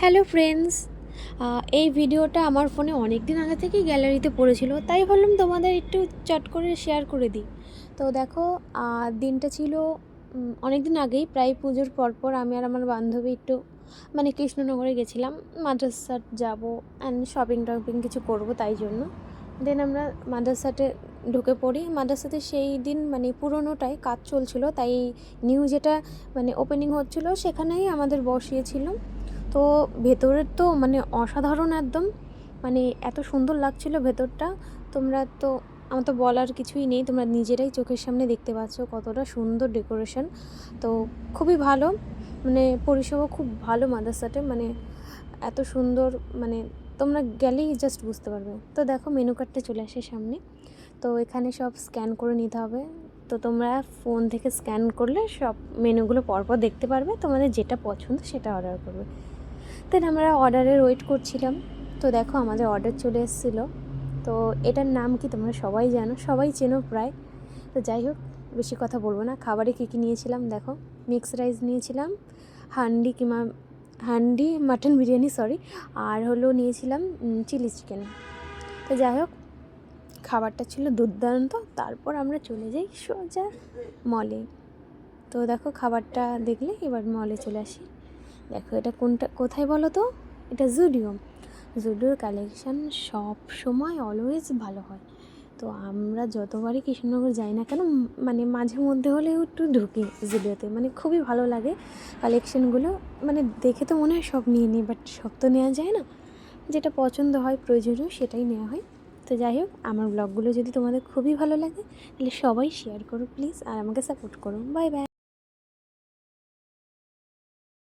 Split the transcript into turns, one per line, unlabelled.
Hello friends, এই ভিডিওটা আমার ফোনে অনেক দিন আগে থেকেই গ্যালারিতে পড়েছিল, তাই ভাবলাম তোমাদের একটু চট করে শেয়ার করে দিই। তো দেখো, দিনটা ছিল অনেক দিন আগেই, প্রায় পুজোর পরপর আমি আর আমার বান্ধবী একটু কৃষ্ণনগরে গেছিলাম। মাদ্রাসাট যাব অ্যান্ড শপিং টপিং কিছু করব, তাই জন্য দেন আমরা মাদ্রাসাতে ঢুকে পড়ি। মাদ্রাসাতে সেই দিন পুরোনোটাই কাজ চলছিল, তাই নিউ যেটা ওপেনিং হচ্ছিলো সেখানেই আমাদের বসিয়েছিল। তো ভেতরের তো অসাধারণ একদম, এত সুন্দর লাগছিল ভেতরটা। তোমরা তো, আমার তো বলার কিছুই নেই, তোমরা নিজেরাই চোখের সামনে দেখতে পাচ্ছ কতটা সুন্দর ডেকোরেশন। তো খুবই ভালো, পরিষেবা খুব ভালো মাদ্রাসাতে, এত সুন্দর, তোমরা গেলেই জাস্ট বুঝতে পারবে। তো দেখো, মেনু কার্ডটা চলে আসে সামনে। তো এখানে সব স্ক্যান করে নিতে হবে। তো তোমরা ফোন থেকে স্ক্যান করলে সব মেনুগুলো পরপর দেখতে পারবে, তোমাদের যেটা পছন্দ সেটা অর্ডার করবে। দেন আমরা অর্ডারের ওয়েট করছিলাম। তো দেখো, আমাদের অর্ডার চলে এসেছিলো। তো এটার নাম কি তোমরা সবাই জানো, সবাই চেনো প্রায়। তো যাই হোক, বেশি কথা বলবো না। খাবারে কী কী নিয়েছিলাম দেখো, মিক্স রাইস নিয়েছিলাম, হান্ডি মাটন বিরিয়ানি, আর নিয়েছিলাম চিলি চিকেন। তো যাই হোক, খাবারটা ছিল দুর্দান্ত। তারপর আমরা চলে যাই সোজা মলে। তো দেখো, খাবারটা দেখলে এবার মলে চলে আসি। দেখো, এটা কোথায় বলো তো? এটা জুডিওর কালেকশান সব সময় অলওয়েজ ভালো হয়। তো আমরা যতবারই কৃষ্ণনগর যাই না কেন, মাঝে মধ্যে হলেও একটু ঢুকি জুডিওতে। খুবই ভালো লাগে কালেকশানগুলো। দেখে তো মনে হয় সব নিয়ে নিই, বাট সব তো নেওয়া যায় না। যেটা পছন্দ হয়, প্রয়োজনীয়, সেটাই নেওয়া হয়। তো যাই হোক, আমার ব্লগগুলো যদি তোমাদের খুবই ভালো লাগে তাহলে সবাই শেয়ার করো প্লিজ, আর আমাকে সাপোর্ট করো। Bye bye.